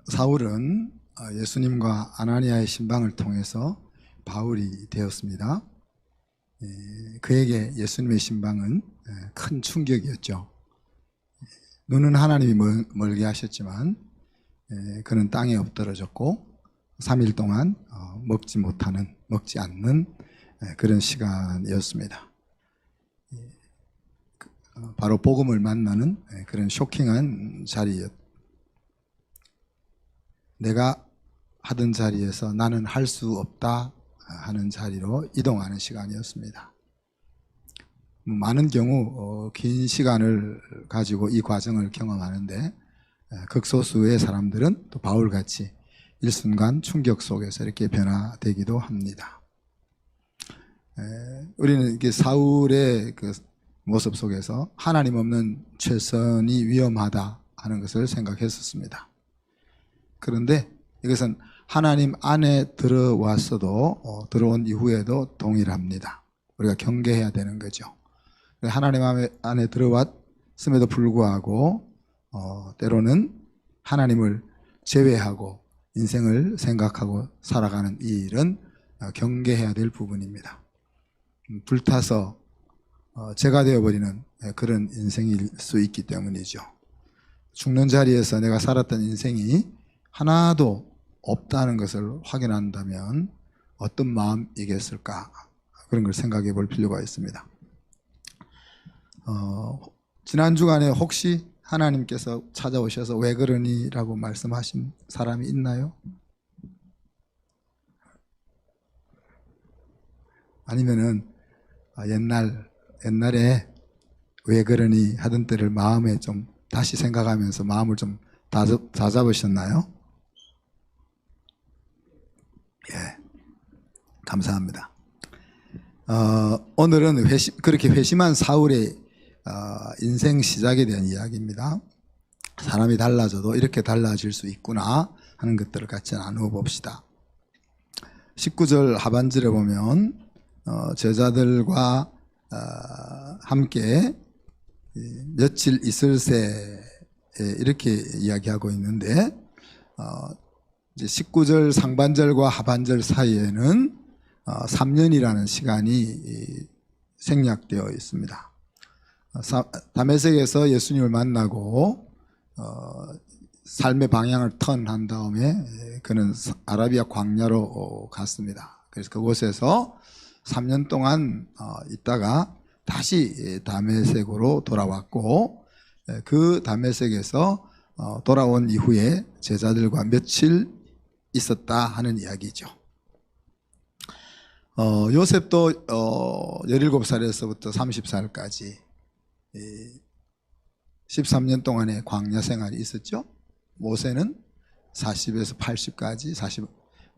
사울은 예수님과 아나니아의 신방을 통해서 바울이 되었습니다. 그에게 예수님의 신방은 큰 충격이었죠. 눈은 하나님이 멀게 하셨지만 그는 땅에 엎드러졌고 3일 동안 먹지 않는 그런 시간이었습니다. 바로 복음을 만나는 그런 쇼킹한 자리였습니다. 내가 하던 자리에서 나는 할 수 없다 하는 자리로 이동하는 시간이었습니다. 많은 경우 긴 시간을 가지고 이 과정을 경험하는데 극소수의 사람들은 또 바울같이 일순간 충격 속에서 이렇게 변화되기도 합니다. 우리는 이게 사울의 그 모습 속에서 하나님 없는 최선이 위험하다 하는 것을 생각했었습니다. 그런데 이것은 하나님 안에 들어왔어도 들어온 이후에도 동일합니다. 우리가 경계해야 되는 거죠. 하나님 안에 들어왔음에도 불구하고 때로는 하나님을 제외하고 인생을 생각하고 살아가는 이 일은 경계해야 될 부분입니다. 불타서 죄가 되어버리는 그런 인생일 수 있기 때문이죠. 죽는 자리에서 내가 살았던 인생이 하나도 없다는 것을 확인한다면 어떤 마음이겠을까, 그런 걸 생각해 볼 필요가 있습니다. 지난 주간에 혹시 하나님께서 찾아오셔서 왜 그러니 라고 말씀하신 사람이 있나요? 아니면은 옛날에 왜 그러니 하던 때를 마음에 좀 다시 생각하면서 마음을 좀 다잡으셨나요? 예, 감사합니다. 오늘은 그렇게 회심한 사울의 인생 시작에 대한 이야기입니다. 사람이 달라져도 이렇게 달라질 수 있구나 하는 것들을 같이 나누어 봅시다. 19절 하반절에 보면 제자들과 함께 며칠 있을새 이렇게 이야기하고 있는데 이제 19절 상반절과 하반절 사이에는 3년이라는 시간이 생략되어 있습니다. 다메섹에서 예수님을 만나고 삶의 방향을 턴한 다음에 그는 아라비아 광야로 갔습니다. 그래서 그곳에서 3년 동안 있다가 다시 다메섹으로 돌아왔고, 그 다메섹에서 돌아온 이후에 제자들과 며칠 있었다 하는 이야기죠. 요셉도 17살에서부터 30살까지 13년 동안의 광야 생활이 있었죠. 모세는 40에서 80까지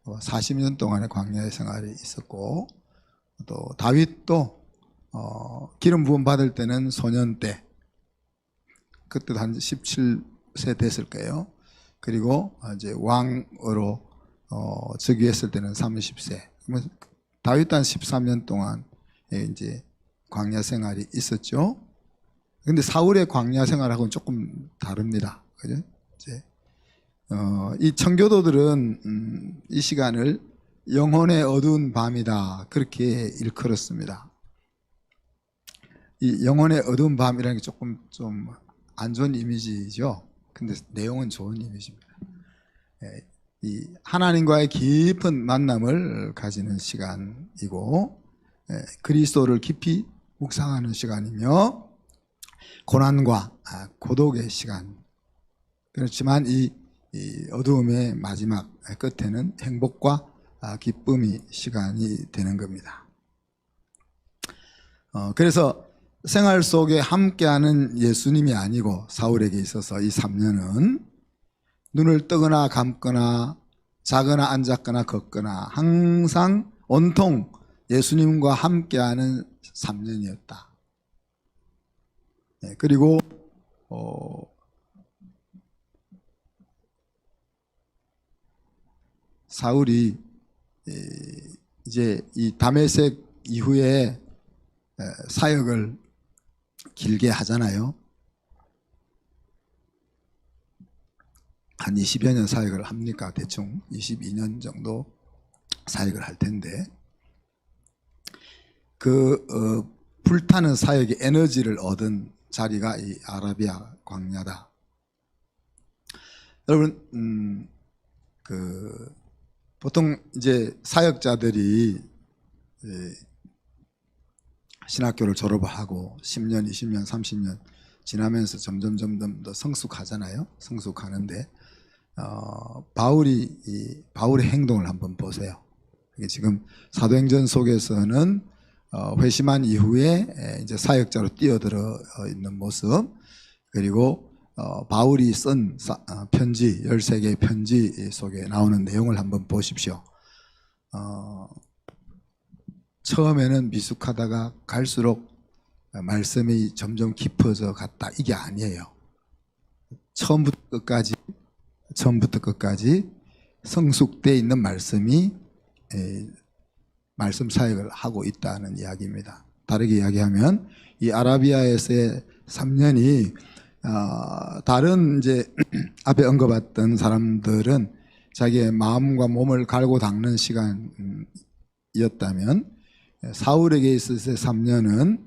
40년 동안의 광야 생활이 있었고, 또 다윗도 기름 부음 받을 때는 소년 때, 그때도 한 17세 됐을 거예요. 그리고 이제 왕으로 즉위했을 때는 30세. 다윗도 한 13년 동안 이제 광야 생활이 있었죠. 근데 사울의 광야 생활하고는 조금 다릅니다. 그죠? 이제 이 청교도들은 이 시간을 영혼의 어두운 밤이다, 그렇게 일컬었습니다. 이 영혼의 어두운 밤이라는 게 조금 좀 안 좋은 이미지죠. 근데 내용은 좋은 이미지입니다. 이 하나님과의 깊은 만남을 가지는 시간이고, 그리스도를 깊이 묵상하는 시간이며, 고난과 고독의 시간. 그렇지만 이 어두움의 마지막 끝에는 행복과 기쁨의 시간이 되는 겁니다. 그래서 생활 속에 함께하는 예수님이 아니고 사울에게 있어서 이 3년은 눈을 뜨거나 감거나 자거나 앉았거나 걷거나 항상 온통 예수님과 함께하는 3년이었다. 그리고 사울이 이제 이 다메섹 이후에 사역을 길게 하잖아요. 한 20여 년 사역을 합니까? 대충 22년 정도 사역을 할 텐데, 불타는 사역의 에너지를 얻은 자리가 이 아라비아 광야다. 여러분, 보통 이제 사역자들이 신학교를 졸업하고 10년, 20년, 30년 지나면서 점점 더 성숙하잖아요. 성숙하는데 바울의 행동을 한번 보세요. 이게 지금 사도행전 속에서는 회심한 이후에 이제 사역자로 뛰어들어 있는 모습, 그리고 바울이 쓴 편지, 13개의 편지 속에 나오는 내용을 한번 보십시오. 처음에는 미숙하다가 갈수록 말씀이 점점 깊어져 갔다. 이게 아니에요. 처음부터 끝까지 성숙되어 있는 말씀이 말씀 사역을 하고 있다는 이야기입니다. 다르게 이야기하면 이 아라비아에서의 3년이 다른 이제 앞에 언급했던 사람들은 자기의 마음과 몸을 갈고 닦는 시간이었다면, 사울에게 있어서의 3년은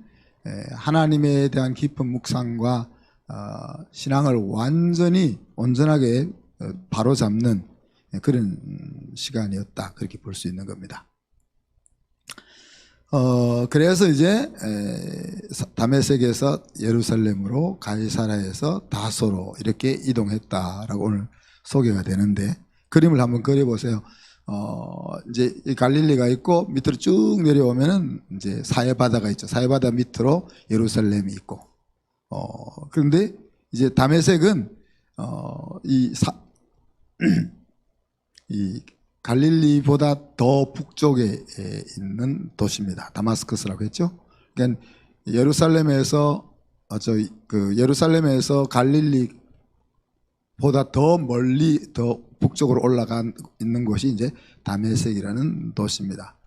하나님에 대한 깊은 묵상과 신앙을 온전하게 바로잡는 그런 시간이었다, 그렇게 볼 수 있는 겁니다. 그래서 이제 다메섹에서 예루살렘으로, 가이사라에서 다소로 이렇게 이동했다라고 오늘 소개가 되는데, 그림을 한번 그려보세요. 이제 이 갈릴리가 있고 밑으로 쭉 내려오면은 이제 사해바다가 있죠. 사해바다 밑으로 예루살렘이 있고, 그런데 이제 다메섹은 이 갈릴리보다 더 북쪽에 있는 도시입니다. 다마스커스라고 했죠. 그러니까 예루살렘에서 예루살렘에서 갈릴리보다 더 멀리 더 북쪽으로 올라가 있는 곳이 이제 다메섹이라는 도시입니다.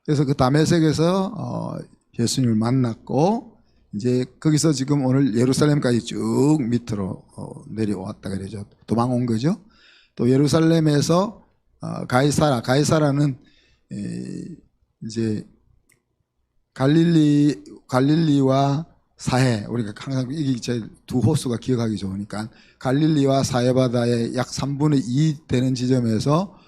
그래서 그 다메섹에서 예수님을 만났고, 이제 거기서 지금 오늘 예루살렘까지 쭉 밑으로 내려왔다 그러죠. 도망온 거죠. 또 예루살렘에서 가이사라는 이제 갈릴리와 사해, 우리가 항상 이게 제일 두 호수가 기억하기 좋으니까 갈릴리와 사해바다의 약 3분의 2 되는 지점에서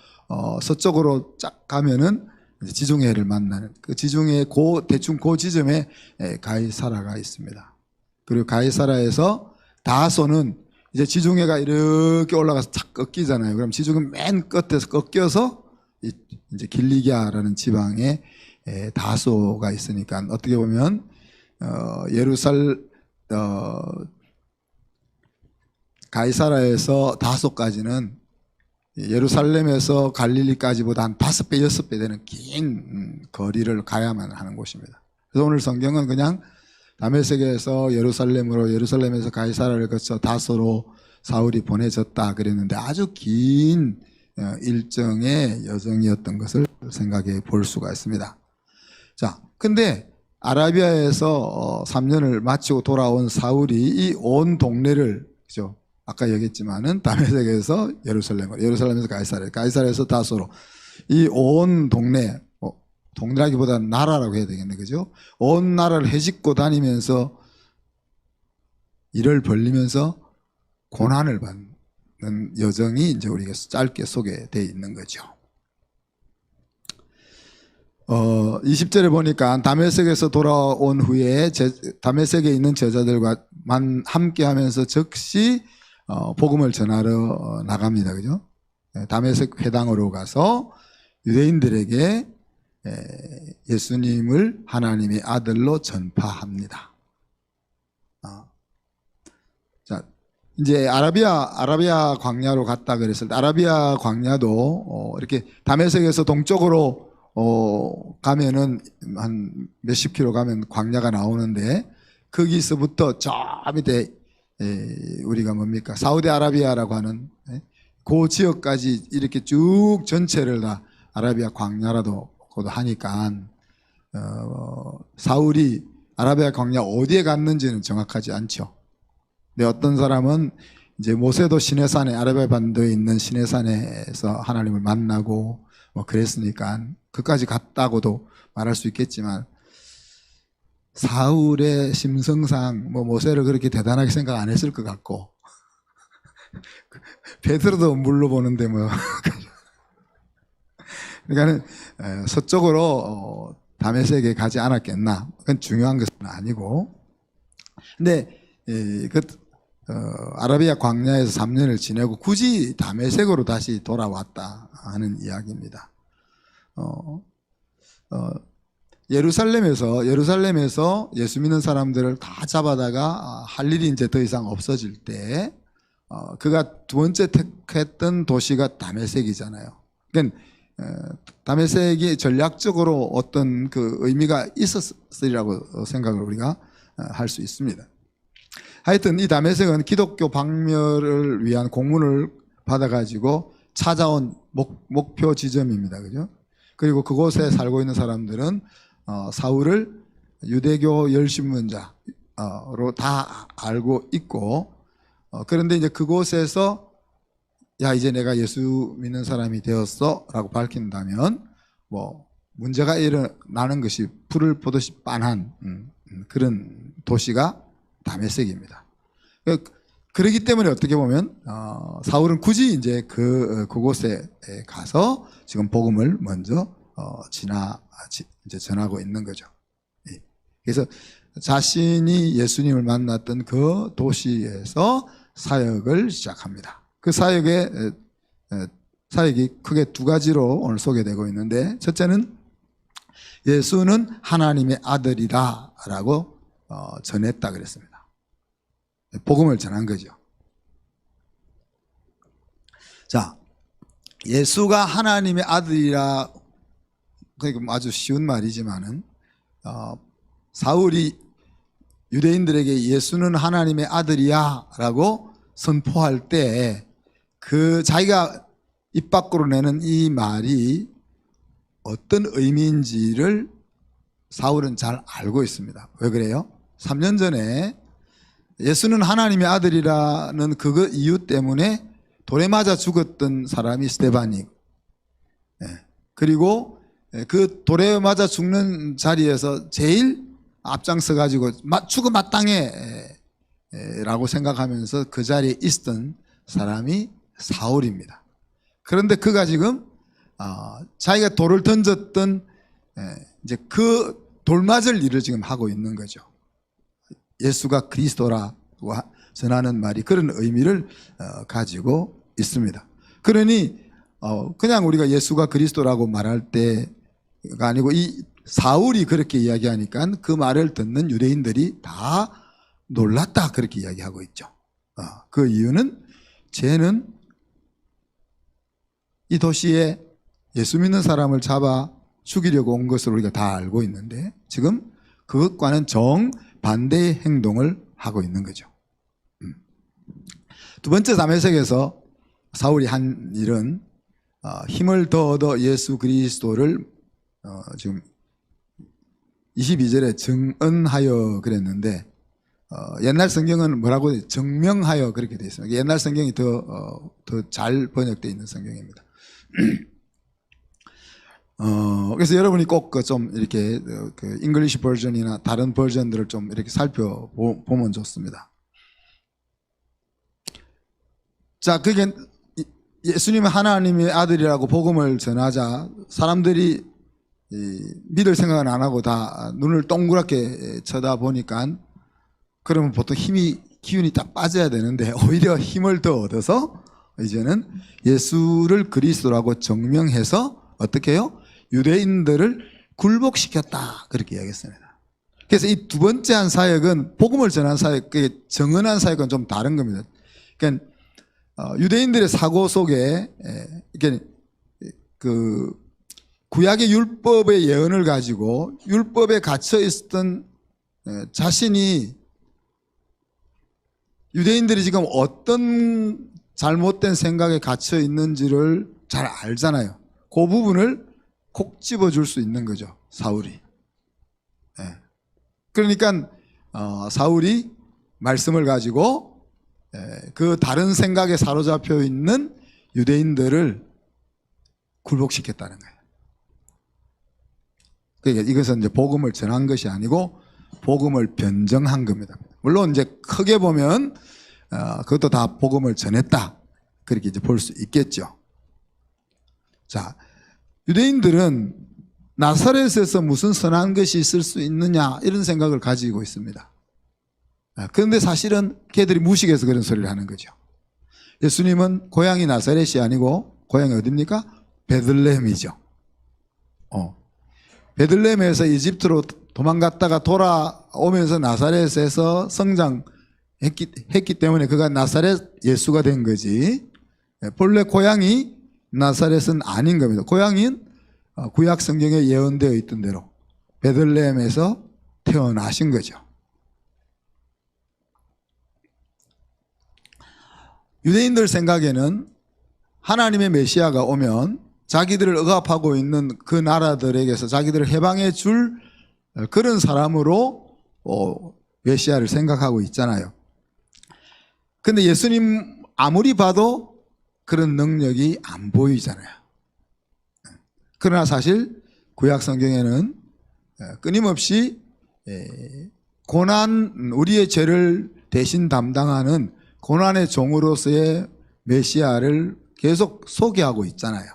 서쪽으로 쫙 가면은 지중해를 만나는, 그 지중해 대충 그 지점에 가이사라가 있습니다. 그리고 가이사라에서 다소는 이제 지중해가 이렇게 올라가서 착 꺾이잖아요. 그럼 지중해 맨 끝에서 꺾여서 이제 길리기아라는 지방에 다소가 있으니까, 어떻게 보면 가이사라에서 다소까지는 예루살렘에서 갈릴리까지보다 한 5배, 6배 되는 긴 거리를 가야만 하는 곳입니다. 그래서 오늘 성경은 그냥 다메섹에서 예루살렘으로, 예루살렘에서 가이사라를 거쳐 다소로 사울이 보내졌다 그랬는데, 아주 긴 일정의 여정이었던 것을 생각해 볼 수가 있습니다. 자, 근데 아라비아에서 3년을 마치고 돌아온 사울이 이 온 동네를, 그죠? 아까 얘기했지만은 다메섹에서 예루살렘으로, 예루살렘에서 가이사라, 가이사라에서 다소로, 이 온 동네, 동네라기보다는 나라라고 해야 되겠네, 그죠? 온 나라를 헤집고 다니면서 일을 벌리면서 고난을 받는 여정이 이제 우리가 짧게 소개되어 있는 거죠. 20절에 보니까 다메섹에서 돌아온 후에 다메섹에 있는 제자들과만 함께 하면서 즉시 복음을 전하러 나갑니다. 그죠? 다메섹 회당으로 가서 유대인들에게 예수님을 하나님의 아들로 전파합니다. 자, 이제 아라비아 광야로 갔다 그랬을 때, 아라비아 광야도 이렇게 다메섹에서 동쪽으로 가면은 한 몇십 킬로 가면 광야가 나오는데, 거기서부터 저 밑에 우리가 뭡니까, 사우디아라비아라고 하는 그 지역까지 이렇게 쭉 전체를 다 아라비아 광야라도 하니까 사울이 아라비아 광야 어디에 갔는지는 정확하지 않죠. 근데 어떤 사람은 이제 모세도 시내산에 아라비아 반도에 있는 시내산에서 하나님을 만나고 뭐 그랬으니까 그까지 갔다고도 말할 수 있겠지만 사울의 심성상 뭐 모세를 그렇게 대단하게 생각 안 했을 것 같고 베드로도 물로 보는데 뭐 그러니까는 서쪽으로 다메섹에 가지 않았겠나. 그건 중요한 것은 아니고. 근데 아라비아 광야에서 3년을 지내고 굳이 다메섹으로 다시 돌아왔다 하는 이야기입니다. 예루살렘에서 예수 믿는 사람들을 다 잡아다가 할 일이 이제 더 이상 없어질 때 그가 두 번째 택했던 도시가 다메섹이잖아요. 그러니까 다메섹이 전략적으로 어떤 그 의미가 있었으리라고 생각을 우리가 할 수 있습니다. 하여튼 이 다메섹은 기독교 박멸을 위한 공문을 받아가지고 찾아온 목표 지점입니다. 그죠? 그리고 그곳에 살고 있는 사람들은 사울을 유대교 열심문자로 다 알고 있고, 그런데 이제 그곳에서 야 이제 내가 예수 믿는 사람이 되었어 라고 밝힌다면 뭐 문제가 일어나는 것이 풀을 보듯이 빤한 그런 도시가 다메섹입니다. 그렇기 때문에 어떻게 보면 사울은 굳이 이제 그곳에 가서 지금 복음을 먼저 이제 전하고 있는 거죠. 그래서 자신이 예수님을 만났던 그 도시에서 사역을 시작합니다. 그 사역이 크게 두 가지로 오늘 소개되고 있는데, 첫째는 예수는 하나님의 아들이다 라고 전했다 그랬습니다. 복음을 전한 거죠. 자, 예수가 하나님의 아들이라, 그러니까 아주 쉬운 말이지만은 사울이 유대인들에게 예수는 하나님의 아들이야 라고 선포할 때 그 자기가 입 밖으로 내는 이 말이 어떤 의미인지를 사울은 잘 알고 있습니다. 왜 그래요? 3년 전에 예수는 하나님의 아들이라는 그 이유 때문에 돌에 맞아 죽었던 사람이 스데반이, 그리고 그 돌에 맞아 죽는 자리에서 제일 앞장서 가지고 죽어 마땅해 라고 생각하면서 그 자리에 있었던 사람이 사울입니다. 그런데 그가 지금 자기가 돌을 던졌던 이제 그 돌 맞을 일을 지금 하고 있는 거죠. 예수가 그리스도라고 전하는 말이 그런 의미를 가지고 있습니다. 그러니 그냥 우리가 예수가 그리스도라고 말할 때가 아니고 이 사울이 그렇게 이야기하니까 그 말을 듣는 유대인들이 다 놀랐다 그렇게 이야기하고 있죠. 그 이유는 쟤는 이 도시에 예수 믿는 사람을 잡아 죽이려고 온 것을 우리가 다 알고 있는데 지금 그것과는 정반대의 행동을 하고 있는 거죠. 두 번째 다메섹에서 사울이 한 일은 힘을 더 얻어 예수 그리스도를 지금 22절에 증언하여 그랬는데 옛날 성경은 뭐라고 해요? 증명하여 그렇게 되어 있습니다. 옛날 성경이 더 잘 번역되어 있는 성경입니다. 그래서 여러분이 꼭 좀 이렇게 그 잉글리시 버전이나 다른 버전들을 좀 이렇게 살펴보면 좋습니다. 자, 그게 예수님은 하나님의 아들이라고 복음을 전하자 사람들이 믿을 생각은 안 하고 다 눈을 동그랗게 쳐다보니까 그러면 보통 기운이 딱 빠져야 되는데 오히려 힘을 더 얻어서 이제는 예수를 그리스도라고 증명해서 어떻게 해요? 유대인들을 굴복시켰다 그렇게 이야기했습니다. 그래서 이 두 번째 한 사역은 복음을 전한 사역, 정언한 사역은 좀 다른 겁니다. 그러니까 유대인들의 사고 속에 이렇게 그 구약의 율법의 예언을 가지고 율법에 갇혀 있었던 자신이 유대인들이 지금 어떤 잘못된 생각에 gat혀 있는지를 잘 알잖아요. 그 부분을 콕 집어줄 수 있는 거죠, 사울이. 그러니까 사울이 말씀을 가지고 그 다른 생각에 사로잡혀 있는 유대인들을 굴복시켰다는 거예요. 그러니까 이것은 이제 복음을 전한 것이 아니고 복음을 변정한 겁니다. 물론 이제 크게 보면 그것도 다 복음을 전했다, 그렇게 이제 볼 수 있겠죠. 자, 유대인들은 나사렛에서 무슨 선한 것이 있을 수 있느냐 이런 생각을 가지고 있습니다. 그런데 사실은 걔들이 무식해서 그런 소리를 하는 거죠. 예수님은 고향이 나사렛이 아니고 고향이 어디입니까? 베들레헴이죠. 베들레헴에서 이집트로 도망갔다가 돌아오면서 나사렛에서 성장했기 때문에 그가 나사렛 예수가 된 거지, 본래 고향이 나사렛은 아닌 겁니다. 고향은 구약 성경에 예언되어 있던 대로 베들레헴에서 태어나신 거죠. 유대인들 생각에는 하나님의 메시아가 오면 자기들을 억압하고 있는 그 나라들에게서 자기들을 해방해 줄 그런 사람으로 메시아를 생각하고 있잖아요. 근데 예수님 아무리 봐도 그런 능력이 안 보이잖아요. 그러나 사실 구약 성경에는 끊임없이 고난, 우리의 죄를 대신 담당하는 고난의 종으로서의 메시아를 계속 소개하고 있잖아요.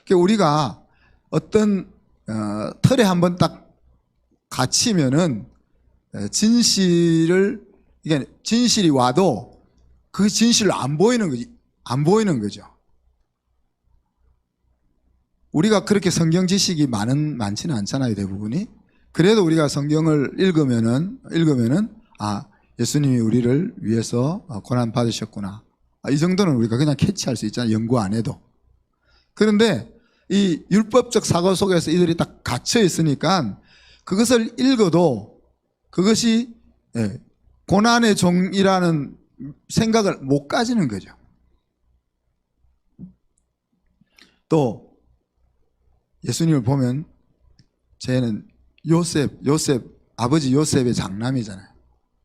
그러니까 우리가 어떤 틀에 한번 딱 갇히면은 진실이 와도 그 진실을 안 보이는 거죠. 우리가 그렇게 성경 지식이 많지는 않잖아요, 대부분이. 그래도 우리가 성경을 읽으면은 예수님이 우리를 위해서 고난 받으셨구나, 이 정도는 우리가 그냥 캐치할 수 있잖아요, 연구 안 해도. 그런데 이 율법적 사고 속에서 이들이 딱 갇혀 있으니까 그것을 읽어도 그것이 고난의 종이라는 생각을 못 가지는 거죠. 또 예수님을 보면 쟤는 아버지 요셉의 장남이잖아요.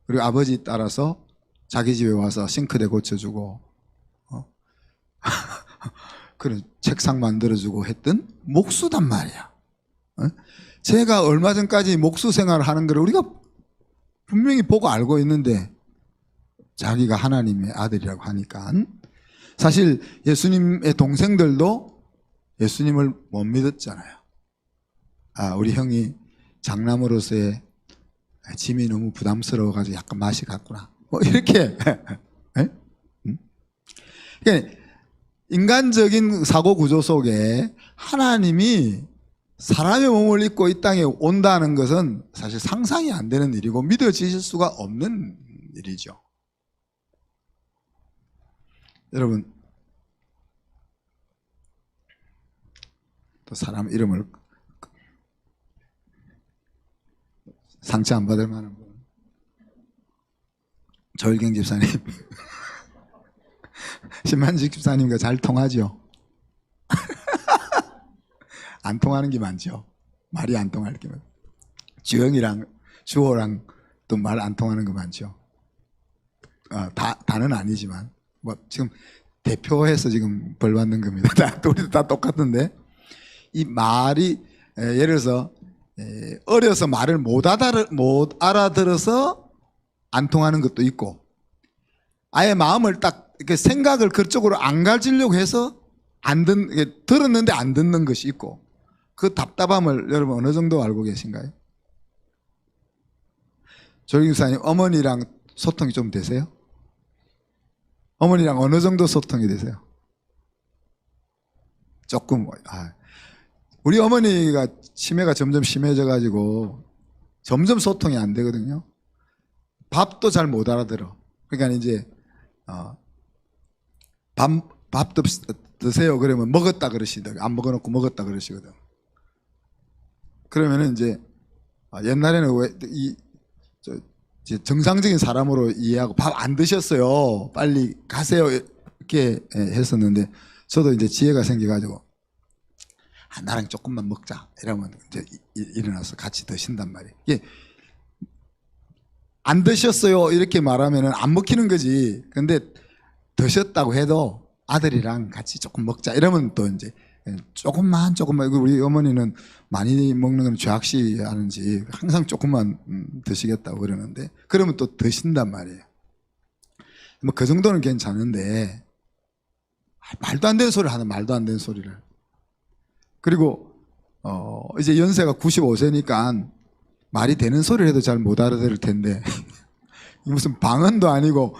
그리고 아버지 따라서 자기 집에 와서 싱크대 고쳐주고 그런 책상 만들어주고 했던 목수단 말이야. 제가 얼마 전까지 목수 생활을 하는 걸 우리가 분명히 보고 알고 있는데 자기가 하나님의 아들이라고 하니까, 사실 예수님의 동생들도 예수님을 못 믿었잖아요. 우리 형이 장남으로서의 짐이 너무 부담스러워가지고 약간 맛이 갔구나, 뭐 이렇게. 그러니까 인간적인 사고 구조 속에 하나님이 사람의 몸을 입고 이 땅에 온다는 것은 사실 상상이 안 되는 일이고 믿어지실 수가 없는 일이죠. 여러분, 또 사람 이름을 상처 안 받을 만한 분, 조일경 집사님. 신만직 집사님과 잘 통하죠? 안 통하는 게 많죠. 말이 안 통할 게 많죠. 주영이랑 주호랑 또 말 안 통하는 거 많죠. 다는 아니지만 뭐 지금 대표해서 지금 벌 받는 겁니다. 우리도 다 똑같은데, 이 말이 예를 들어서 어려서 말을 못 알아들어서 안 통하는 것도 있고, 아예 마음을 딱 이렇게 생각을 그쪽으로 안 가지려고 해서 들었는데 안 듣는 것이 있고, 그 답답함을 여러분 어느 정도 알고 계신가요? 조일경 목사님, 어머니랑 소통이 좀 되세요? 어머니랑 어느 정도 소통이 되세요? 조금. 우리 어머니가 치매가 점점 심해져 가지고 점점 소통이 안 되거든요. 밥도 잘 못 알아들어. 그러니까 이제 밥 드세요 그러면 먹었다 그러시더라고요. 안 먹어놓고 먹었다 그러시거든. 그러면은 이제 옛날에는 정상적인 사람으로 이해하고 밥 안 드셨어요, 빨리 가세요, 이렇게 했었는데, 저도 이제 지혜가 생겨가지고 나랑 조금만 먹자 이러면 이제 일어나서 같이 드신단 말이에요. 이게 안 드셨어요 이렇게 말하면은 안 먹히는 거지. 근데 드셨다고 해도 아들이랑 같이 조금 먹자 이러면 또 이제 조금만 우리 어머니는 많이 먹는 건 죄악시 하는지 항상 조금만 드시겠다고 그러는데 그러면 또 드신단 말이에요. 뭐 그 정도는 괜찮은데 말도 안 되는 소리를 하는 말도 안 되는 소리를. 그리고 이제 연세가 95세니까 말이 되는 소리를 해도 잘 못 알아들을 텐데 무슨 방언도 아니고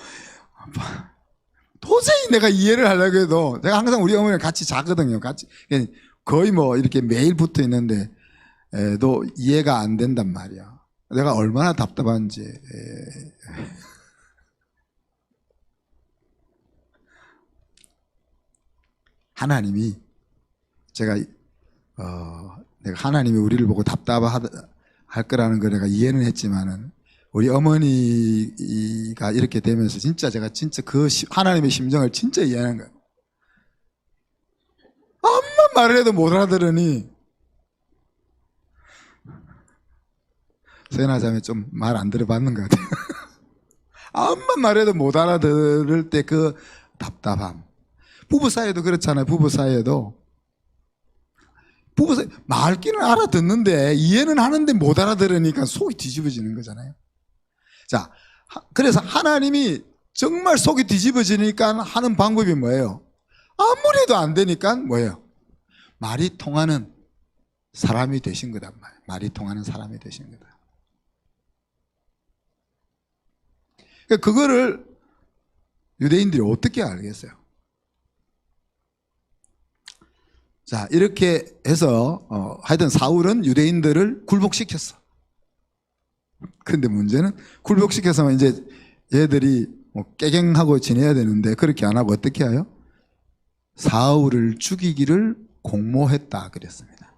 도저히 내가 이해를 하려고 해도 내가 항상 우리 어머니랑 같이 자거든요. 같이 거의 뭐 이렇게 매일 붙어 있는데 도 이해가 안 된단 말이야. 내가 얼마나 답답한지. 하나님이 내가 하나님이 우리를 보고 답답할 거라는 걸 내가 이해는 했지만은 우리 어머니가 이렇게 되면서 제가 진짜 그 하나님의 심정을 진짜 이해하는 거예요. 아무만 말을 해도 못 알아들으니 서연아 자매 좀 말 안 들어봤는 것 같아요. 아무만 말해도 못 알아들을 때 그 답답함. 부부 사이에도 그렇잖아요. 부부 사이에도 말귀는 알아듣는데 이해는 하는데 못 알아들으니까 속이 뒤집어지는 거잖아요. 자, 그래서 하나님이 정말 속이 뒤집어지니까 하는 방법이 뭐예요? 아무리 해도 안 되니까 뭐예요? 말이 통하는 사람이 되신 거단 말이에요. 말이 통하는 사람이 되신 거다. 그거를 유대인들이 어떻게 알겠어요? 자, 이렇게 해서 하여튼 사울은 유대인들을 굴복시켰어. 근데 문제는 굴복시켜서 이제 얘들이 뭐 깨갱하고 지내야 되는데 그렇게 안 하고 어떻게 해요? 사울을 죽이기를 공모했다 그랬습니다.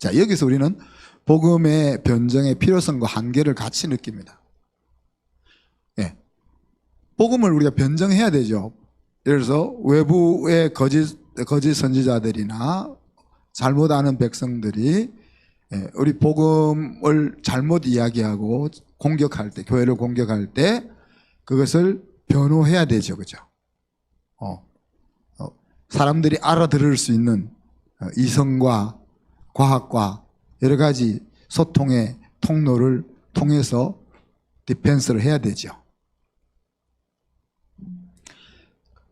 자, 여기서 우리는 복음의 변정의 필요성과 한계를 같이 느낍니다. 예, 복음을 우리가 변정해야 되죠. 예를 들어서 외부의 거짓 선지자들이나 잘못 아는 백성들이 우리 복음을 잘못 이야기하고 공격할 때, 교회를 공격할 때 그것을 변호해야 되죠. 그죠? 사람들이 알아들을 수 있는 이성과 과학과 여러 가지 소통의 통로를 통해서 디펜스를 해야 되죠.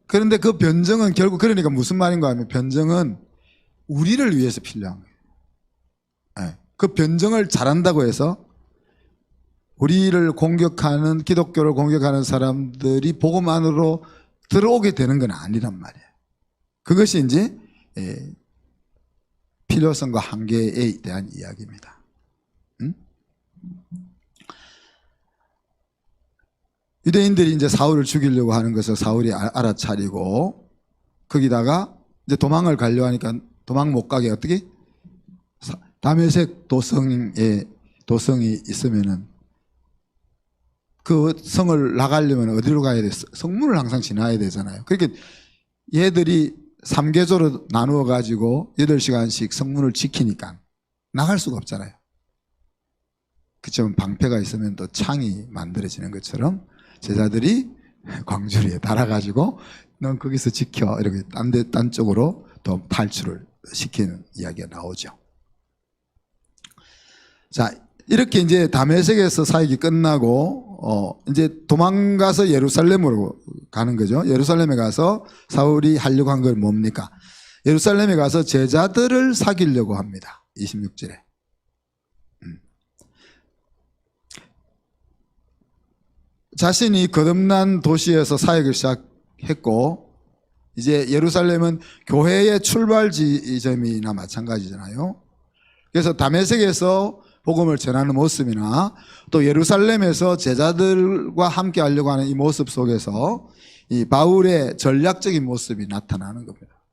그런데 그 변정은 결국 그러니까 무슨 말인가 하면 변정은 우리를 위해서 필요한 거예요. 그 변정을 잘한다고 해서 우리를 공격하는 기독교를 공격하는 사람들이 복음 안으로 들어오게 되는 건 아니란 말이에요. 그것이 이제 필요성과 한계에 대한 이야기입니다. 유대인들이 이제 사울을 죽이려고 하는 것을 사울이 알아차리고 거기다가 이제 도망을 가려 하니까 도망 못 가게 어떻게? 다메섹 도성이 있으면은 그 성을 나가려면 어디로 가야 돼? 성문을 항상 지나야 되잖아요. 그렇게 얘들이 3계조로 나누어 가지고 8시간씩 성문을 지키니까 나갈 수가 없잖아요. 그처럼 방패가 있으면 또 창이 만들어지는 것처럼 제자들이 광주리에 달아가지고 넌 거기서 지켜 이렇게 딴 쪽으로 또 탈출을 시키는 이야기가 나오죠. 자, 이렇게 이제 다메섹에서 사역이 끝나고 이제 도망가서 예루살렘으로 가는 거죠. 예루살렘에 가서 사울이 하려고 한 건 뭡니까? 예루살렘에 가서 제자들을 사귀려고 합니다. 26절에. 자신이 거듭난 도시에서 사역을 시작했고 이제 예루살렘은 교회의 출발 지점이나 마찬가지잖아요. 그래서 다메섹에서 복음을 전하는 모습이나 또 예루살렘에서 제자들과 함께 하려고 하는 이 모습 속에서 이 바울의 전략적인 모습이 나타나는 겁니다.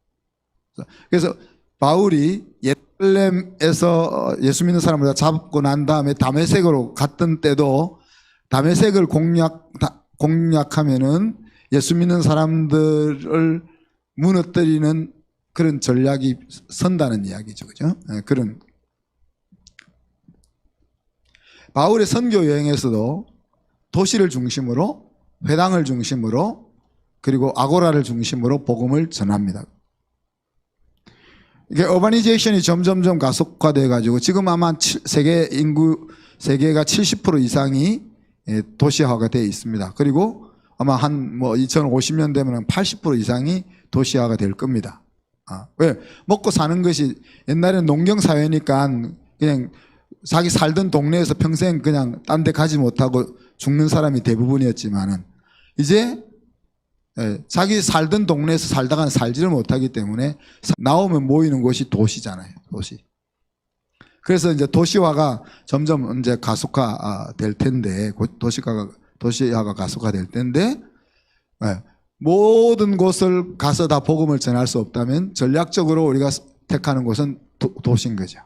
그래서 바울이 예루살렘에서 예수 믿는 사람을 다 잡고 난 다음에 다메섹으로 갔던 때도 다메섹을 공략하면은 예수 믿는 사람들을 무너뜨리는 그런 전략이 선다는 이야기죠. 그죠? 그런. 바울의 선교 여행에서도 도시를 중심으로, 회당을 중심으로, 그리고 아고라를 중심으로 복음을 전합니다. 이게 어바니제이션이 점점점 가속화돼 가지고 지금 아마 세계 인구, 세계가 70% 이상이 도시화가 되어 있습니다. 그리고 아마 한 2050년 되면 80% 이상이 도시화가 될 겁니다. 왜? 먹고 사는 것이, 옛날에는 농경 사회니까 그냥 자기 살던 동네에서 평생 그냥 딴 데 가지 못하고 죽는 사람이 대부분이었지만은 이제 자기 살던 동네에서 살다가는 살지를 못하기 때문에 나오면 모이는 곳이 도시잖아요. 도시. 그래서 이제 도시화가 점점 이제 가속화 될 텐데, 도시화가 가속화 될 텐데, 모든 곳을 가서 다 복음을 전할 수 없다면 전략적으로 우리가 택하는 곳은 도시인 거죠.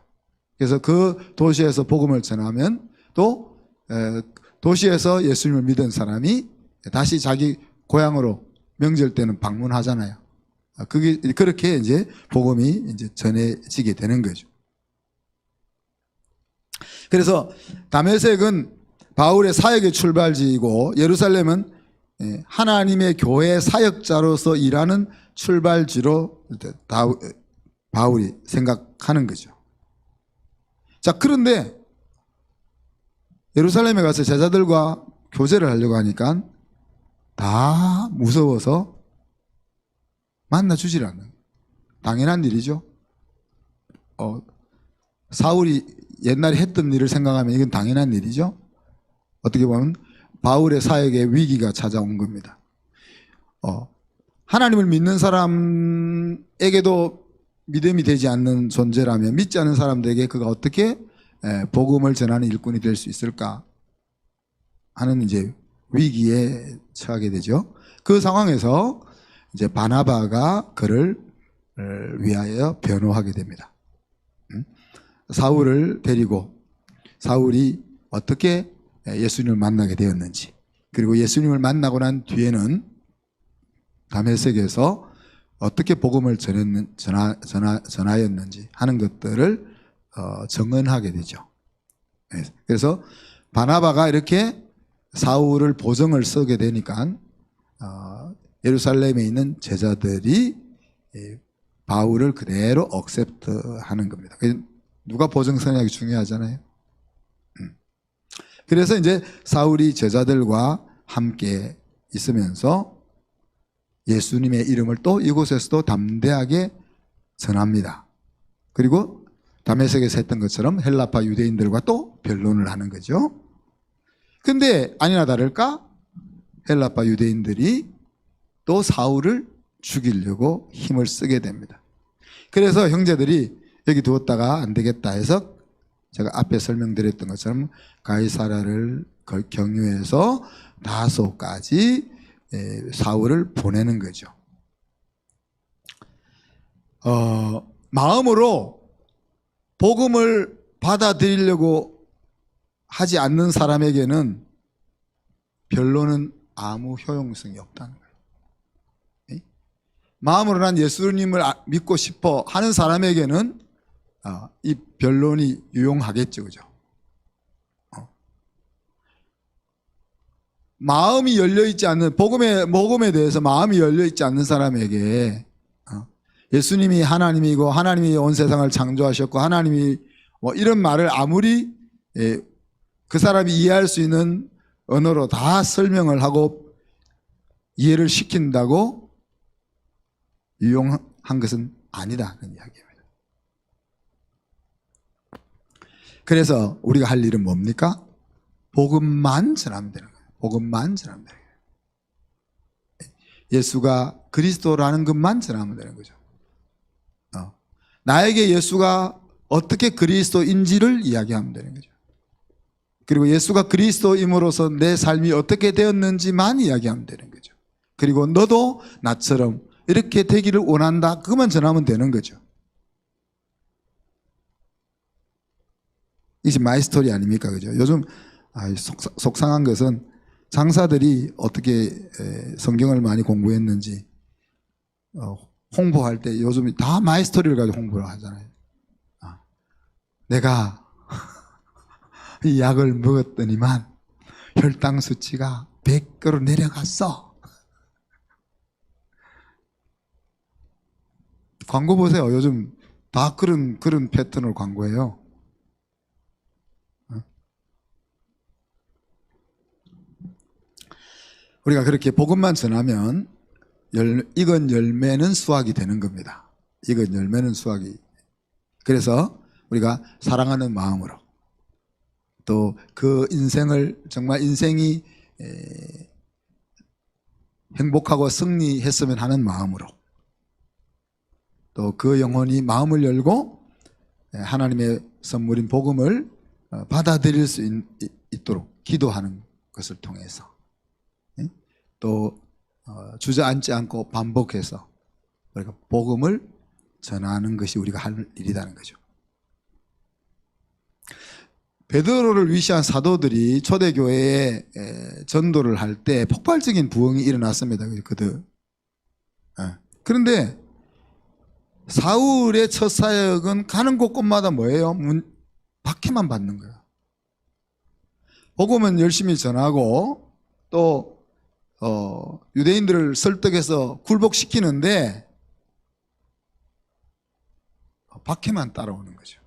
그래서 그 도시에서 복음을 전하면 또 도시에서 예수님을 믿은 사람이 다시 자기 고향으로 명절 때는 방문하잖아요. 그게 그렇게 이제 복음이 이제 전해지게 되는 거죠. 그래서 다메섹은 바울의 사역의 출발지이고 예루살렘은 하나님의 교회 사역자로서 일하는 출발지로 바울이 생각하는 거죠. 자, 그런데 예루살렘에 가서 제자들과 교제를 하려고 하니까 다 무서워서 만나주질 않는, 당연한 일이죠. 사울이 옛날에 했던 일을 생각하면 이건 당연한 일이죠. 어떻게 보면 바울의 사역에 위기가 찾아온 겁니다. 하나님을 믿는 사람에게도 믿음이 되지 않는 존재라면 믿지 않는 사람들에게 그가 어떻게 복음을 전하는 일꾼이 될 수 있을까 하는 이제 위기에 처하게 되죠. 그 상황에서 이제 바나바가 그를 위하여 변호하게 됩니다. 사울을 데리고 사울이 어떻게 예수님을 만나게 되었는지, 그리고 예수님을 만나고 난 뒤에는 다메섹에서 어떻게 복음을 전하였는지 하는 것들을 증언하게 되죠. 그래서 바나바가 이렇게 사울을 보증을 쓰게 되니까 예루살렘에 있는 제자들이 바울을 그대로 억셉트하는 겁니다. 누가 보증 서냐기 중요하잖아요. 그래서 이제 사울이 제자들과 함께 있으면서 예수님의 이름을 또 이곳에서도 담대하게 전합니다. 그리고 다메섹에서 했던 것처럼 헬라파 유대인들과 또 변론을 하는 거죠. 근데 아니나 다를까 헬라파 유대인들이 또 사울을 죽이려고 힘을 쓰게 됩니다. 그래서 형제들이 여기 두었다가 안 되겠다 해서 제가 앞에 설명드렸던 것처럼 가이사랴를 경유해서 다소까지 사울을 보내는 거죠. 마음으로 복음을 받아들이려고 하지 않는 사람에게는 변론은 아무 효용성이 없다는 거예요. 마음으로 난 예수님을 믿고 싶어 하는 사람에게는 이 변론이 유용하겠죠, 그죠? 마음이 열려있지 않는, 복음에 대해서 마음이 열려있지 않는 사람에게 예수님이 하나님이고 하나님이 온 세상을 창조하셨고 하나님이 이런 말을 아무리 그 사람이 이해할 수 있는 언어로 다 설명을 하고 이해를 시킨다고 유용한 것은 아니다는 이야기입니다. 그래서 우리가 할 일은 뭡니까? 복음만 전하면 되는 거예요. 복음만 전하면 되는 거예요. 예수가 그리스도라는 것만 전하면 되는 거죠. 나에게 예수가 어떻게 그리스도인지를 이야기하면 되는 거죠. 그리고 예수가 그리스도임으로써 내 삶이 어떻게 되었는지만 이야기하면 되는 거죠. 그리고 너도 나처럼 이렇게 되기를 원한다, 그것만 전하면 되는 거죠. 이게 마이 스토리 아닙니까? 그죠? 요즘 속상한 것은 장사들이 어떻게 성경을 많이 공부했는지 홍보할 때 요즘 다 마이 스토리를 가지고 홍보를 하잖아요. 내가 이 약을 먹었더니만 혈당 수치가 100으로 내려갔어. 광고 보세요. 요즘 다 그런 패턴으로 광고해요. 우리가 그렇게 복음만 전하면 익은 열매는 수확이 되는 겁니다. 익은 열매는 수확이. 그래서 우리가 사랑하는 마음으로 또 그 인생을 정말 인생이 행복하고 승리했으면 하는 마음으로 또 그 영혼이 마음을 열고 하나님의 선물인 복음을 받아들일 수 있도록 기도하는 것을 통해서 또 주저앉지 않고 반복해서 우리가 복음을 전하는 것이 우리가 할 일이라는 거죠. 베드로를 위시한 사도들이 초대교회에 전도를 할 때 폭발적인 부흥이 일어났습니다. 그들. 그런데 사울의 첫 사역은 가는 곳곳마다 뭐예요? 박해만 받는 거예요. 복음은 열심히 전하고 또 유대인들을 설득해서 굴복시키는데 박해만 따라오는 거죠.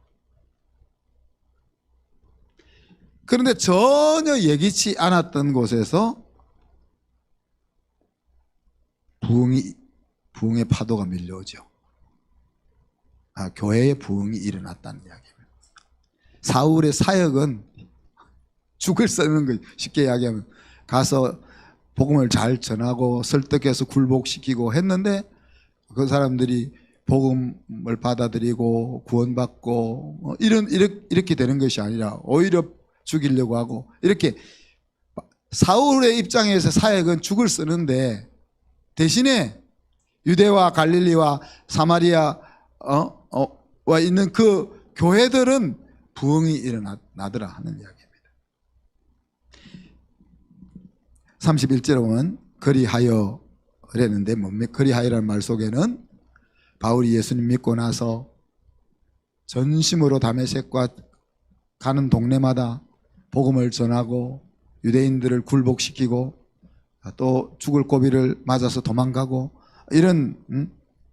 그런데 전혀 예기치 않았던 곳에서 부흥의 파도가 밀려오죠. 교회의 부흥이 일어났다는 이야기입니다. 사울의 사역은 죽을 쓰는 거 쉽게 이야기하면 가서 복음을 잘 전하고 설득해서 굴복시키고 했는데 그 사람들이 복음을 받아들이고 구원받고 이렇게 되는 것이 아니라 오히려 죽이려고 하고 이렇게 사울의 입장에서 사역은 죽을 쓰는데 대신에 유대와 갈릴리와 사마리아 와 있는 그 교회들은 부흥이 일어나더라 하는 이야기입니다. 31절에 보면 그리하여 그랬는데 뭡니까? 그리하여라는 말 속에는 바울이 예수님 믿고 나서 전심으로 다메섹과 가는 동네마다 복음을 전하고 유대인들을 굴복시키고 또 죽을 고비를 맞아서 도망가고 이런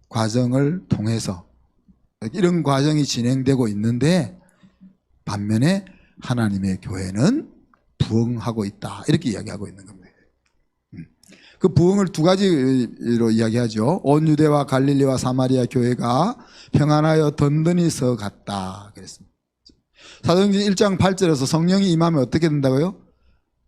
과정을 통해서 이런 과정이 진행되고 있는데 반면에 하나님의 교회는 부흥하고 있다 이렇게 이야기하고 있는 겁니다. 그 부흥을 두 가지로 이야기하죠. 온 유대와 갈릴리와 사마리아 교회가 평안하여 든든히 서갔다 그랬습니다. 사도행전 1장 8절에서 성령이 임하면 어떻게 된다고요?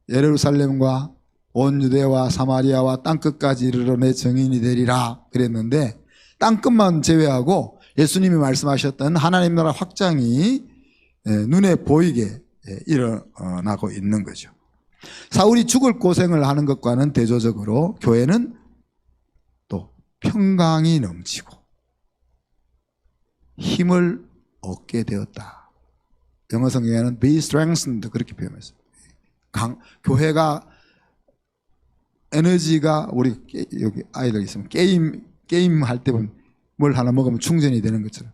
예루살렘과 온 유대와 사마리아와 땅끝까지 이르러 내 증인이 되리라 그랬는데 땅끝만 제외하고 예수님이 말씀하셨던 하나님 나라 확장이 눈에 보이게 일어나고 있는 거죠. 사울이 죽을 고생을 하는 것과는 대조적으로 교회는 또 평강이 넘치고 힘을 얻게 되었다. 영어 성경에는 be strengthened 그렇게 표현했어요. 교회가 에너지가 우리 여기 아이들 있으면 게임 할 때 보면 뭘 하나 먹으면 충전이 되는 것처럼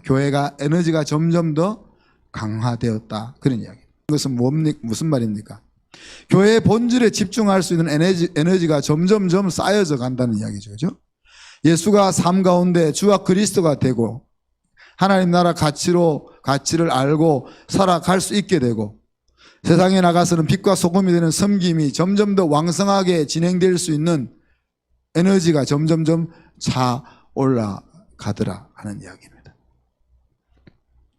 교회가 에너지가 점점 더 강화되었다 그런 이야기. 이것은 무슨 말입니까? 교회의 본질에 집중할 수 있는 에너지가 점점점 쌓여져 간다는 이야기죠. 그죠? 예수가 삶 가운데 주와 그리스도가 되고 하나님 나라 가치를 알고 살아갈 수 있게 되고 세상에 나가서는 빛과 소금이 되는 섬김이 점점 더 왕성하게 진행될 수 있는 에너지가 점점점 차 올라가더라 하는 이야기입니다.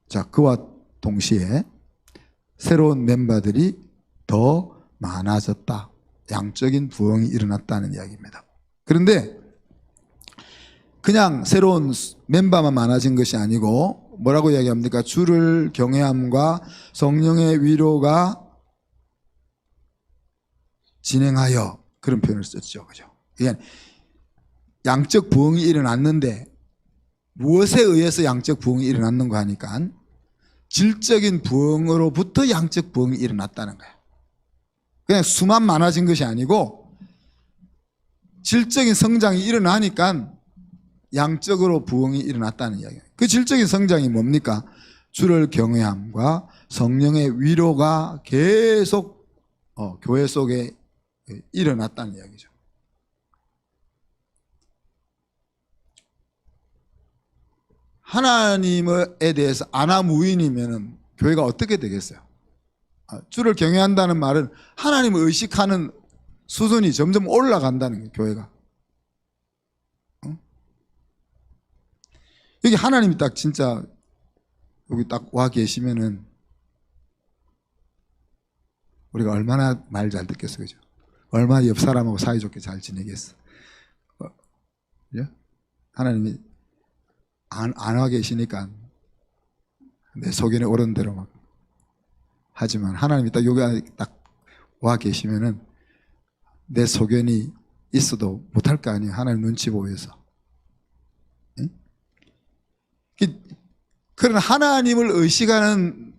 자, 그와 동시에 새로운 멤버들이 더 많아졌다. 양적인 부흥이 일어났다는 이야기입니다. 그런데 그냥 새로운 멤버만 많아진 것이 아니고 뭐라고 이야기합니까? 주를 경외함과 성령의 위로가 진행하여 그런 표현을 썼죠. 그죠? 그러니까 양적 부흥이 일어났는데 무엇에 의해서 양적 부흥이 일어났는가 하니까 질적인 부흥으로부터 양적 부흥이 일어났다는 거예요. 그냥 수만 많아진 것이 아니고 질적인 성장이 일어나니까 양적으로 부흥이 일어났다는 이야기예요. 그 질적인 성장이 뭡니까? 주를 경외함과 성령의 위로가 계속 교회 속에 일어났다는 이야기죠. 하나님에 대해서 아나무인이면 교회가 어떻게 되겠어요? 주를 경외한다는 말은 하나님을 의식하는 수준이 점점 올라간다는 거예요, 교회가. 여기 하나님이 딱 진짜 여기 딱 와 계시면은 우리가 얼마나 말 잘 듣겠어, 그죠? 얼마나 옆 사람하고 사이좋게 잘 지내겠어. 그죠? 하나님이 안 와 계시니까 내 소견에 오른 대로 막 하지만 하나님이 딱 여기 딱 와 계시면은 내 소견이 있어도 못할 거 아니에요. 하나님 눈치 보여서. 응? 그런 하나님을 의식하는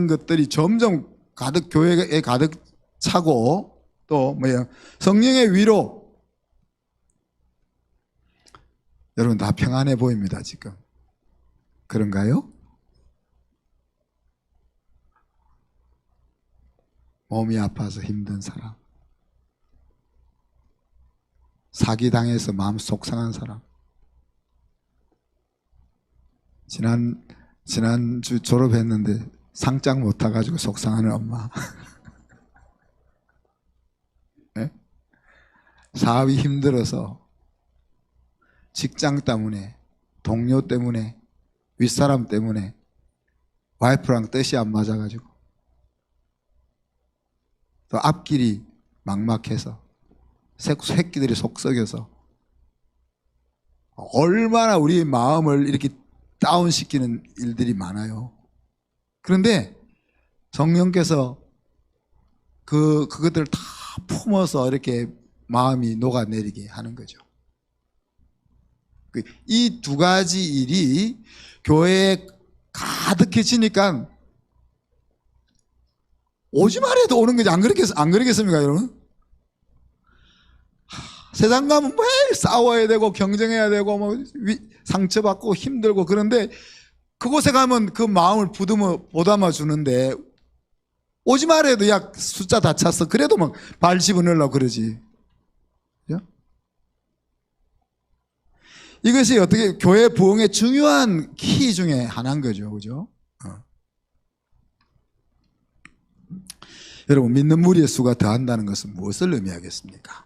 것들이 점점 가득 교회에 가득 차고 또 뭐야 성령의 위로. 여러분 다 평안해 보입니다 지금. 그런가요? 몸이 아파서 힘든 사람, 사기당해서 마음 속상한 사람, 지난주 졸업했는데 상장 못 타가지고 속상하는 엄마, 네? 사업이 힘들어서 직장 때문에, 동료 때문에, 윗사람 때문에 와이프랑 뜻이 안 맞아가지고 또 앞길이 막막해서 새끼들이 속 썩여서 얼마나 우리 마음을 이렇게 다운시키는 일들이 많아요. 그런데 성령께서 그것들을 다 품어서 이렇게 마음이 녹아내리게 하는 거죠. 이 두 가지 일이 교회에 가득해지니까 오지만 해도 오는 거지. 안 그러겠습니까, 여러분? 세상 가면 매일 싸워야 되고 경쟁해야 되고 뭐 상처받고 힘들고 그런데 그곳에 가면 그 마음을 보담아 주는데 오지만 해도 야 숫자 다 찼어. 그래도 막 발 집어넣으려고 그러지. 그죠? 이것이 어떻게 교회 부흥의 중요한 키 중에 하나인 거죠. 그죠? 여러분 믿는 무리의 수가 더한다는 것은 무엇을 의미하겠습니까?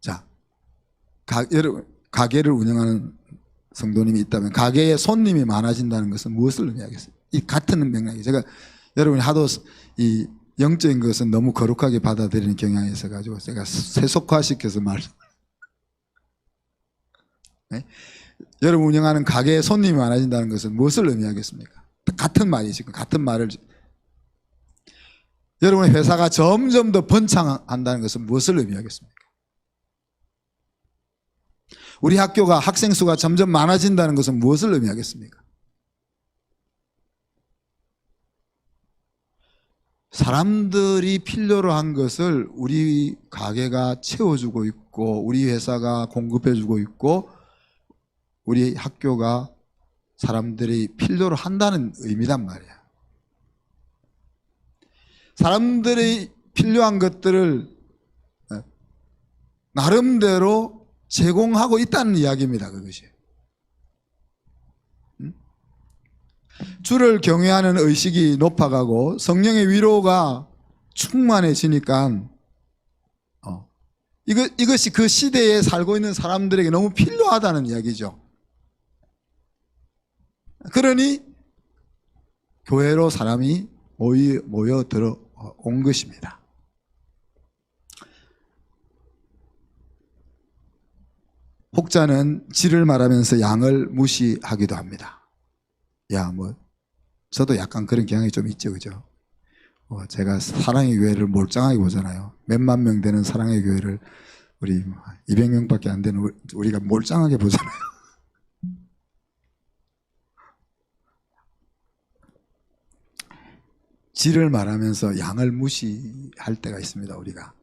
자, 여러분 가게를 운영하는 성도님이 있다면 가게에 손님이 많아진다는 것은 무엇을 의미하겠어요? 이 같은 맥락이 제가 여러분이 하도 이 영적인 것은 너무 거룩하게 받아들이는 경향이 있어가지고 제가 세속화시켜서 네? 여러분 운영하는 가게에 손님이 많아진다는 것은 무엇을 의미하겠습니까? 같은 말이지, 같은 말을. 여러분의 회사가 점점 더 번창한다는 것은 무엇을 의미하겠습니까? 우리 학교가 학생 수가 점점 많아진다는 것은 무엇을 의미하겠습니까? 사람들이 필요로 한 것을 우리 가게가 채워주고 있고 우리 회사가 공급해주고 있고 우리 학교가 사람들이 필요로 한다는 의미란 말이야. 사람들이 필요한 것들을 나름대로 제공하고 있다는 이야기입니다. 그것이. 주를 경외하는 의식이 높아가고 성령의 위로가 충만해지니까 이것이 그 시대에 살고 있는 사람들에게 너무 필요하다는 이야기죠. 그러니 교회로 사람이 모여 들어온 것입니다. 혹자는 질을 말하면서 양을 무시하기도 합니다. 저도 약간 그런 경향이 좀 있죠, 그죠? 제가 사랑의 교회를 몰짱하게 보잖아요. 몇만 명 되는 사랑의 교회를 우리 200명밖에 안 되는 우리가 몰짱하게 보잖아요. 질을 말하면서 양을 무시할 때가 있습니다, 우리가.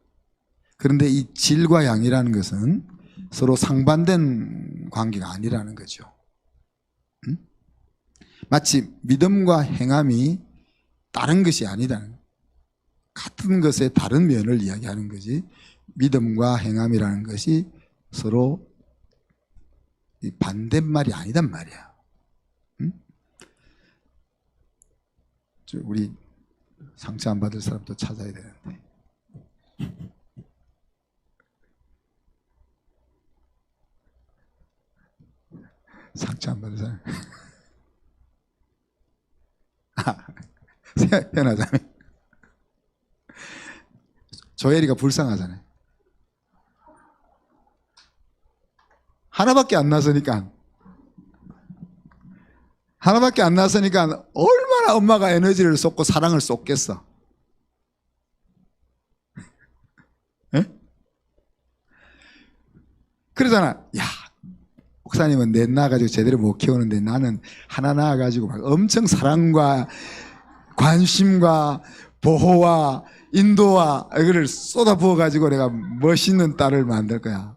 그런데 이 질과 양이라는 것은 서로 상반된 관계가 아니라는 거죠. 마치 믿음과 행함이 다른 것이 아니라는, 같은 것의 다른 면을 이야기하는 거지, 믿음과 행함이라는 것이 서로 반대말이 아니단 말이야. 우리 상처 안 받을 사람도 찾아야 되는데. 상처 안 받을 사람. 현아자매. 조엘이가 불쌍하잖아요. 하나밖에 안 나서니까 얼마나 엄마가 에너지를 쏟고 사랑을 쏟겠어. 에? 그러잖아. 야, 목사님은 넷 낳아가지고 제대로 못 키우는데 나는 하나 낳아가지고 막 엄청 사랑과 관심과 보호와 인도와 이거를 쏟아 부어가지고 내가 멋있는 딸을 만들 거야.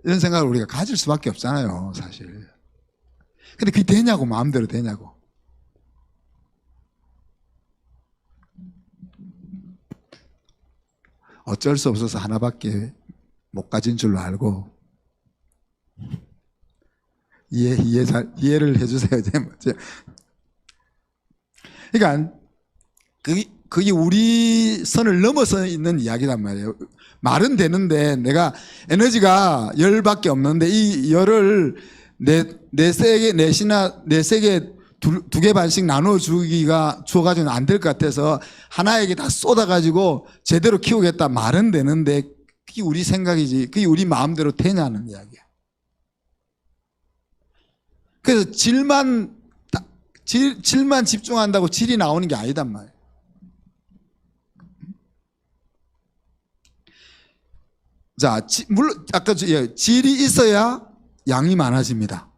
이런 생각을 우리가 가질 수밖에 없잖아요, 사실. 근데 그게 되냐고, 마음대로 되냐고. 어쩔 수 없어서 하나밖에 못 가진 줄로 알고 이해를 해주세요. 그러니까 그게 우리 선을 넘어서 있는 이야기란 말이에요. 말은 되는데 내가 에너지가 열밖에 없는데 이 열을 네 세계 두 개 반씩 나눠 주어가지고는 안 될 것 같아서 하나에게 다 쏟아가지고 제대로 키우겠다 말은 되는데 그게 우리 생각이지 그게 우리 마음대로 되냐는 이야기야. 그래서 질만 집중한다고 질이 나오는 게 아니단 말이야. 자, 물론 아까 질이 있어야 양이 많아집니다.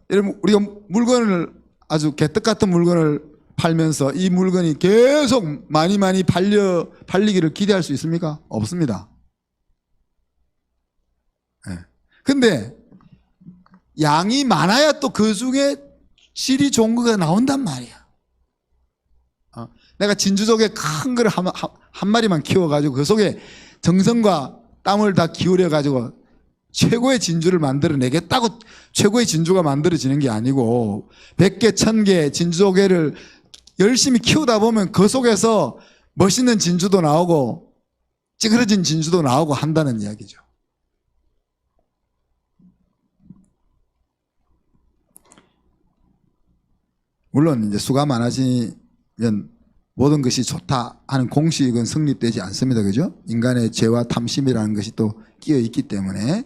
여러분 우리가 물건을 아주 개떡 같은 물건을 팔면서 이 물건이 계속 많이 팔리기를 기대할 수 있습니까? 없습니다. 네. 근데 양이 많아야 또 그 중에 질이 좋은 거가 나온단 말이야. 내가 진주조개 큰 거를 한 마리만 키워가지고 그 속에 정성과 땀을 다 기울여가지고 최고의 진주를 만들어내겠다고 최고의 진주가 만들어지는 게 아니고 100개, 1000개 진주조개를 열심히 키우다 보면 그 속에서 멋있는 진주도 나오고 찌그러진 진주도 나오고 한다는 이야기죠. 물론 이제 수가 많아지면 모든 것이 좋다 하는 공식은 성립되지 않습니다. 그죠? 인간의 죄와 탐심이라는 것이 또 끼어 있기 때문에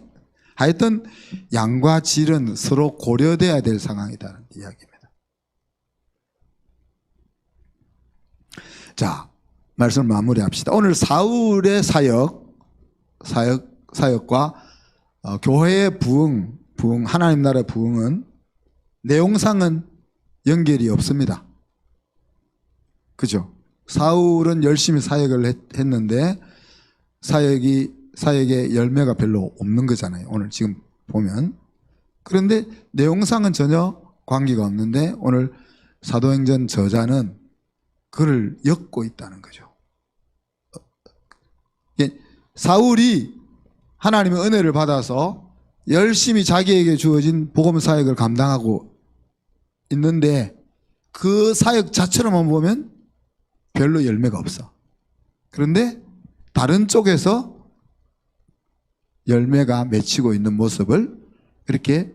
하여튼 양과 질은 서로 고려돼야 될 상황이다는 이야기입니다. 자, 말씀을 마무리합시다. 오늘 사울의 사역과 교회의 부흥, 하나님 나라의 부흥은 내용상은 연결이 없습니다. 그죠? 사울은 열심히 사역을 했는데 사역의 열매가 별로 없는 거잖아요. 오늘 지금 보면. 그런데 내용상은 전혀 관계가 없는데 오늘 사도행전 저자는 그를 엮고 있다는 거죠. 사울이 하나님의 은혜를 받아서 열심히 자기에게 주어진 복음 사역을 감당하고 있는데 그 사역 자체로만 보면 별로 열매가 없어. 그런데 다른 쪽에서 열매가 맺히고 있는 모습을 이렇게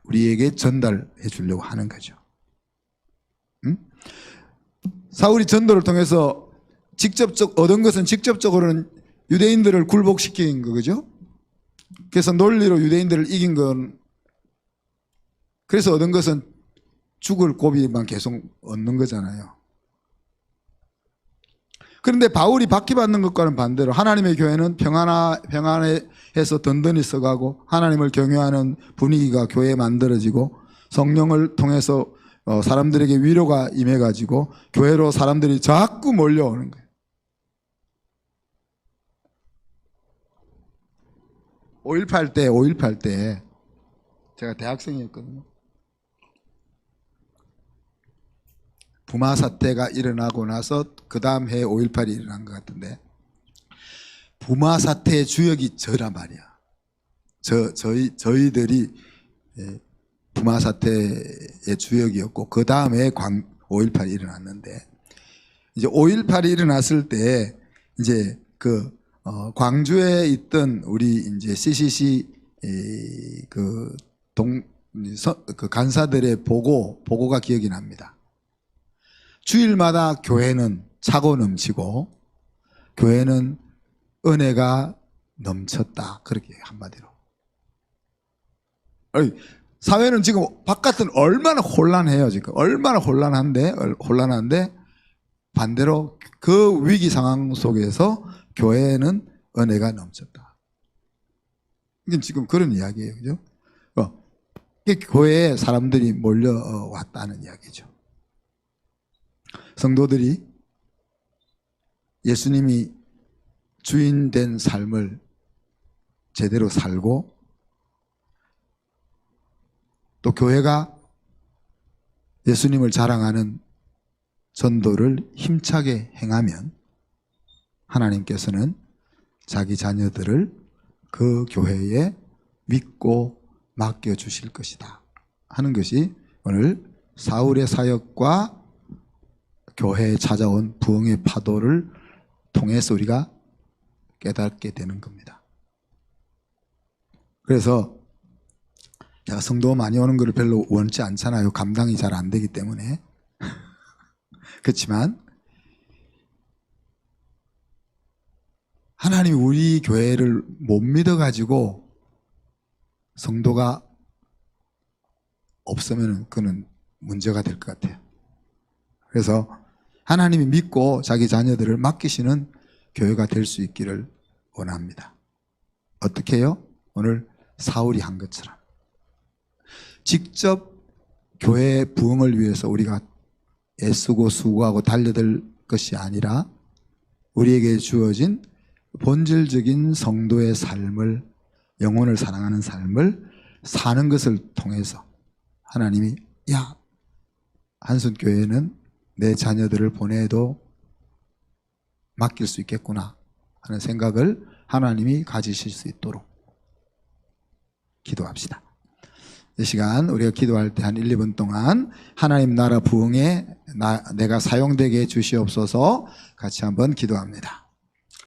우리에게 전달해 주려고 하는 거죠. 사울이 전도를 통해서 얻은 것은 직접적으로는 유대인들을 굴복시킨 거죠. 그래서 논리로 유대인들을 이긴 건 그래서 얻은 것은 죽을 고비만 계속 얻는 거잖아요. 그런데 바울이 박해받는 것과는 반대로 하나님의 교회는 평안해서 든든히 서가고 하나님을 경외하는 분위기가 교회에 만들어지고 성령을 통해서 사람들에게 위로가 임해가지고 교회로 사람들이 자꾸 몰려오는 거예요. 5.18 때 제가 대학생이었거든요. 부마 사태가 일어나고 나서 그 다음 해에 5.18이 일어난 것 같은데, 부마 사태의 주역이 저란 말이야. 저희들이 부마 사태의 주역이었고, 그 다음에 5.18이 일어났는데, 이제 5.18이 일어났을 때 이제 광주에 있던 우리 이제 CCC 그 간사들의 보고가 기억이 납니다. 주일마다 교회는 차고 넘치고 교회는 은혜가 넘쳤다. 그렇게 한마디로. 사회는 지금 바깥은 얼마나 혼란해요. 지금 얼마나 혼란한데 반대로 그 위기 상황 속에서 교회는 은혜가 넘쳤다. 이게 지금 그런 이야기예요. 그죠? 교회에 사람들이 몰려왔다는 이야기죠. 성도들이 예수님이 주인 된 삶을 제대로 살고 또 교회가 예수님을 자랑하는 전도를 힘차게 행하면 하나님께서는 자기 자녀들을 그 교회에 믿고 맡겨주실 것이다 하는 것이 오늘 사울의 사역과 교회에 찾아온 부흥의 파도를 통해서 우리가 깨닫게 되는 겁니다. 그래서 제가 성도 많이 오는 것을 별로 원치 않잖아요. 감당이 잘 안 되기 때문에. 그렇지만 하나님이 우리 교회를 못 믿어가지고 성도가 없으면 그는 문제가 될 것 같아요. 그래서 하나님이 믿고 자기 자녀들을 맡기시는 교회가 될 수 있기를 원합니다. 어떻게 해요? 오늘 사울이 한 것처럼 직접 교회의 부흥을 위해서 우리가 애쓰고 수고하고 달려들 것이 아니라 우리에게 주어진 본질적인 성도의 삶을, 영혼을 사랑하는 삶을 사는 것을 통해서 하나님이 한순교회는 내 자녀들을 보내도 맡길 수 있겠구나 하는 생각을 하나님이 가지실 수 있도록 기도합시다. 이 시간 우리가 기도할 때 한 1, 2분 동안 하나님 나라 부흥에 내가 사용되게 해 주시옵소서 같이 한번 기도합니다.